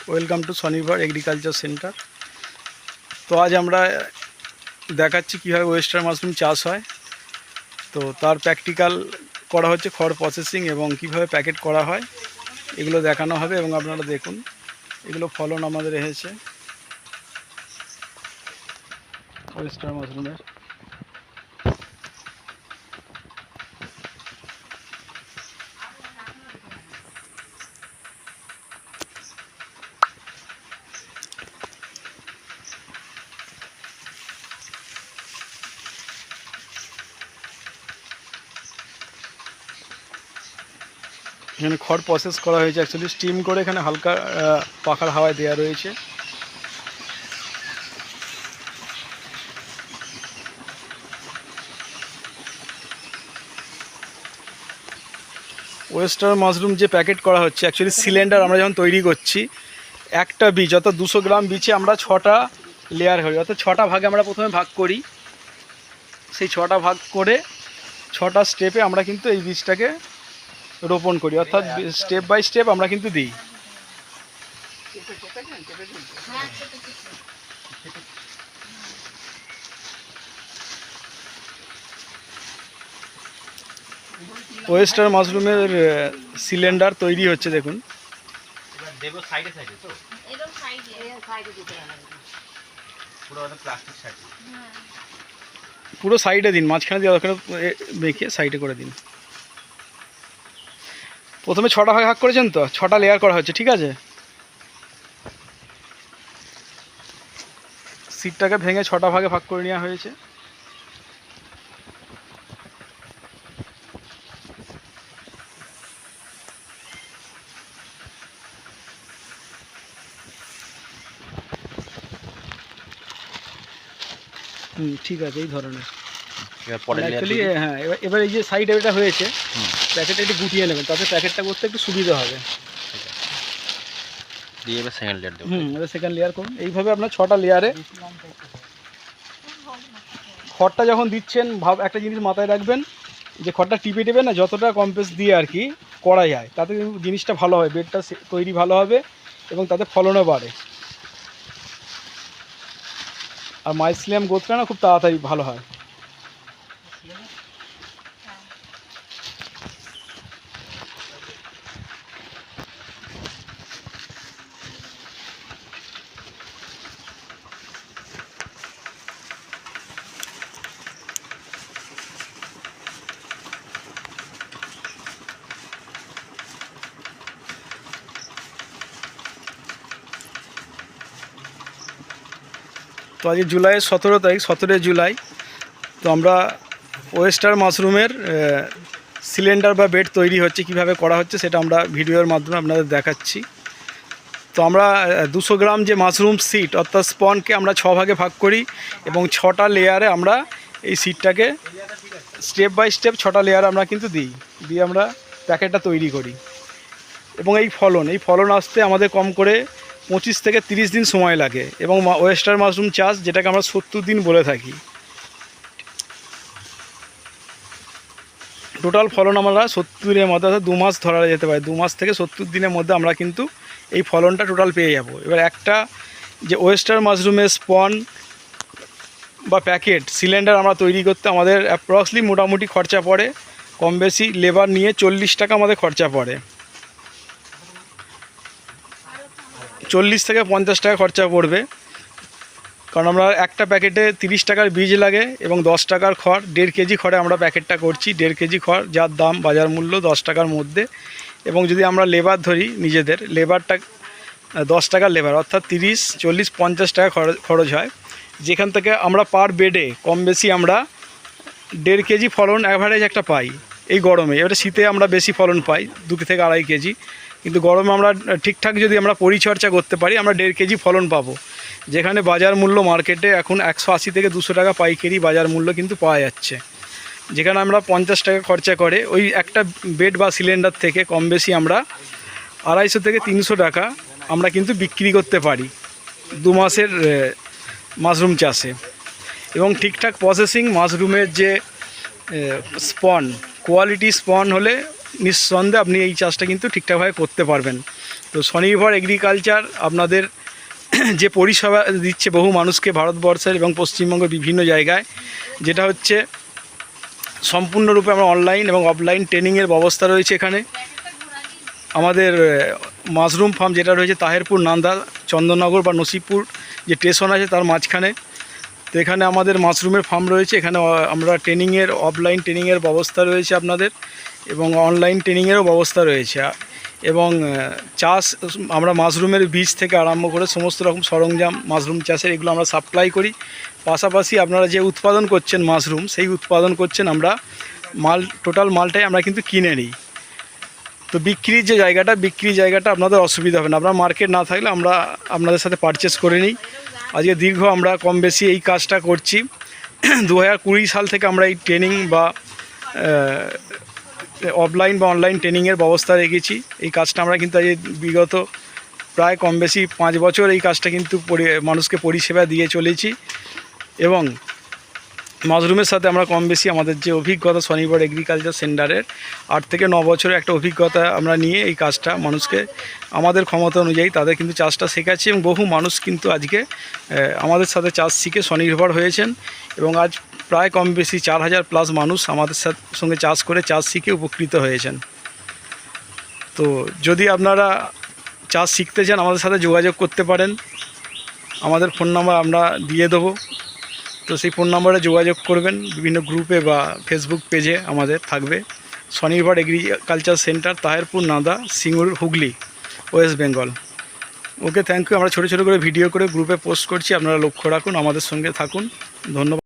Welcome to স্বনির্ভর agriculture centre. তো আজ আমরা দেখাচ্ছি কীভাবে ওয়েস্টার মাশরুম চাষ হয়। তো তার প্র্যাকটিক্যাল করা হচ্ছে, খড় প্রসেসিং এবং কিভাবে প্যাকেট করা হয় এগুলো দেখানো হবে। এবং আপনারা দেখুন এগুলো ফলন আমাদের এসেছে ওয়েস্টার মাশরুমের। এখানে খড় প্রসেস করা হয়েছে, অ্যাকচুয়ালি স্টিম করে এখানে হালকা পাখার হাওয়ায় দেওয়া রয়েছে। ওয়েস্টার মাশরুম যে প্যাকেট করা হচ্ছে, অ্যাকচুয়ালি সিলিন্ডার আমরা যখন তৈরি করছি, একটা বীজ অর্থাৎ 200 গ্রাম বীজে আমরা 6টা লেয়ার করি, অর্থাৎ 6টা ভাগে আমরা প্রথমে ভাগ করি। সেই 6টা ভাগ করে 6টা স্টেপে আমরা কিন্তু এই বীজটাকে রোপণ করি, অর্থাৎ স্টেপ বাই স্টেপ আমরা কিন্তু দিই। ওয়েস্টার মাশরুমের সিলিন্ডার তৈরি হচ্ছে, দেখুন। পুরো সাইডে দিন, মাঝখানে দিয়ে ওখানে মেখে সাইডে করে দিন। প্রথমে 6টা ভাগ করেছেন, তো 6টা লেয়ার করা হচ্ছে, ঠিক আছে। সিটটাকে ভেঙে 6টা ভাগে ভাগ করে নেওয়া হয়েছে। ঠিক আছে, এই ধরনের অ্যাকচুয়ালি। হ্যাঁ, এবার এই যে সাইডে এটা হয়েছে, প্যাকেটটা একটু গুটিয়ে নেবেন, তাতে প্যাকেটটা করতে একটু সুবিধা হবে। দিয়ে এবার সেকেন্ড লেয়ার দেব। এবার সেকেন্ড লেয়ার করুন। এইভাবে আপনার 6টা লেয়ারে খড়টা যখন দিচ্ছেন, একটা জিনিস মাথায় রাখবেন, যে খড়টা টিপে টিপে না যতটা কম্প্রেস দিয়ে আর কি করা যায়, তাতে কিন্তু জিনিসটা ভালো হয়, বেডটা তৈরি ভালো হবে এবং তাতে ফলনও বাড়ে। আর মাইসিলিয়াম গ্রোথটা না খুব তাড়াতাড়ি ভালো হয়। তো আজকে জুলাইয়ের 17 তারিখ, 17 জুলাই। তো আমরা ওয়েস্টার মাশরুমের সিলিন্ডার বা বেড তৈরি হচ্ছে, কিভাবে করা হচ্ছে সেটা আমরা ভিডিওর মাধ্যমে আপনাদের দেখাচ্ছি। তো আমরা 200 গ্রাম যে মাশরুম সিট অর্থাৎ স্পনকে আমরা 6 ভাগে ভাগ করি এবং 6টা লেয়ারে আমরা এই সিটটাকে স্টেপ বাই স্টেপ 6টা লেয়ারে আমরা কিন্তু দিয়ে আমরা প্যাকেটটা তৈরি করি। এবং এই ফলন আসতে আমাদের কম করে 25 থেকে 30 দিন সময় লাগে। এবং ওয়েস্টার মাশরুম চাষ, যেটাকে আমরা 70 দিন বলে থাকি, টোটাল ফলন আমরা 70 দিনের মধ্যে, অর্থাৎ 2 মাস ধরা যেতে পারে। 2 মাস থেকে 70 দিনের মধ্যে আমরা কিন্তু এই ফলনটা টোটাল পেয়ে যাব। এবার একটা যে ওয়েস্টার মাশরুমের স্পন বা প্যাকেট সিলিন্ডার আমরা তৈরি করতে আমাদের অ্যাপ্রক্সলি মোটামুটি খরচা পড়ে, কম বেশি লেবার নিয়ে 40 টাকা আমাদের খরচা পড়ে। 40 থেকে 50 টাকা খরচা পড়বে, কারণ আমরা একটা প্যাকেটে 30 টাকার বীজ লাগে এবং 10 টাকার খড়। 1.5 কেজি খড়ে আমরা প্যাকেটটা করছি। 1.5 কেজি খড়, যার দাম বাজার মূল্য 10 টাকার মধ্যে। এবং যদি আমরা লেবার ধরি, নিজেদের লেবারটা 10 টাকার লেবার, অর্থাৎ 30, 40, 50 টাকা খরচ হয়। যেখান থেকে আমরা পার বেডে কম বেশি আমরা 1.5 কেজি ফলন অ্যাভারেজ একটা পাই এই গরমে। এবারে শীতে আমরা বেশি ফলন পাই, 2 থেকে 2.5 কেজি, কিন্তু গরমে আমরা ঠিকঠাক যদি আমরা পরিচর্যা করতে পারি আমরা 1.5 কেজি ফলন পাবো। যেখানে বাজার মূল্য মার্কেটে এখন 180 থেকে 200 টাকা পাইকারি বাজার মূল্য কিন্তু পাওয়া যাচ্ছে। যেখানে আমরা 50 টাকা খরচা করে ওই একটা বেড বা সিলিন্ডার থেকে কম বেশি আমরা 250 থেকে 300 টাকা আমরা কিন্তু বিক্রি করতে পারি 2 মাসের মাশরুম চাষে। এবং ঠিকঠাক প্রসেসিং, মাশরুমের যে স্পন, কোয়ালিটি স্পন হলে নিঃসন্দেহে আপনি এই চাষটা কিন্তু ঠিকঠাকভাবে করতে পারবেন। তো স্বনির্ভর এগ্রিকালচার আপনাদের যে পরিষেবা দিচ্ছে বহু মানুষকে ভারতবর্ষের এবং পশ্চিমবঙ্গের বিভিন্ন জায়গায়, যেটা হচ্ছে সম্পূর্ণরূপে আমরা অনলাইন এবং অফলাইন ট্রেনিংয়ের ব্যবস্থা রয়েছে এখানে। আমাদের মাশরুম ফার্ম যেটা রয়েছে তাহেরপুর, নান্দা, চন্দননগর বা নসিপুর যে স্টেশন আছে তার মাঝখানে। তো এখানে আমাদের মাশরুমের ফার্ম রয়েছে। এখানে আমরা ট্রেনিংয়ের, অফলাইন ট্রেনিংয়ের ব্যবস্থা রয়েছে আপনাদের, এবং অনলাইন ট্রেনিংয়েরও ব্যবস্থা রয়েছে। এবং চাষ, আমরা মাশরুমের বীজ থেকে আরম্ভ করে সমস্ত রকম সরঞ্জাম মাশরুম চাষের এগুলো আমরা সাপ্লাই করি। পাশাপাশি আপনারা যে উৎপাদন করছেন মাশরুম, সেই উৎপাদন করছেন আমরা টোটাল মালটাই আমরা কিন্তু কিনে নিই। তো বিক্রির জায়গাটা আপনাদের অসুবিধা হবে না। আপনার মার্কেট না থাকলে আমরা আপনাদের সাথে পারচেস করে নিই। আজকে দীর্ঘ আমরা কম বেশি এই কাজটা করছি। 2020 সাল থেকে আমরা এই ট্রেনিং বা অফলাইন বা অনলাইন ট্রেনিংয়ের ব্যবস্থা রেখেছি। এই কাজটা আমরা কিন্তু আজ বিগত প্রায় কম বেশি 5 বছর এই কাজটা কিন্তু মানুষকে পরিষেবা দিয়ে চলেছি। এবং মাশরুমের সাথে আমরা কম বেশি আমাদের যে অভিজ্ঞতা স্বনির্ভর এগ্রিকালচার সেন্টারের 8 থেকে 9 বছরের একটা অভিজ্ঞতা আমরা নিয়ে এই কাজটা মানুষকে আমাদের ক্ষমতা অনুযায়ী তাদের কিন্তু চাষটা শেখাচ্ছি। এবং বহু মানুষ কিন্তু আজকে আমাদের সাথে চাষ শিখে স্বনির্ভর হয়েছেন। এবং আজ প্রায় কম বেশি 4000+ মানুষ আমাদের সঙ্গে চাষ করে চাষ শিখে উপকৃত হয়েছেন। তো যদি আপনারা চাষ শিখতে চান আমাদের সাথে যোগাযোগ করতে পারেন। আমাদের ফোন নাম্বার আমরা দিয়ে দেবো। তো সেই ফোন নাম্বারে যোগাযোগ করবেন। বিভিন্ন গ্রুপে বা ফেসবুক পেজে আমাদের থাকবে। স্বনির্ভর agriculture centre, Taherpur, Nanda, Singur, Hooghly, West Bengal. Okay, thank you. আমরা ছোটো ছোটো করে ভিডিও করে গ্রুপে পোস্ট করছি, আপনারা লক্ষ্য রাখুন, আমাদের সঙ্গে থাকুন। ধন্যবাদ।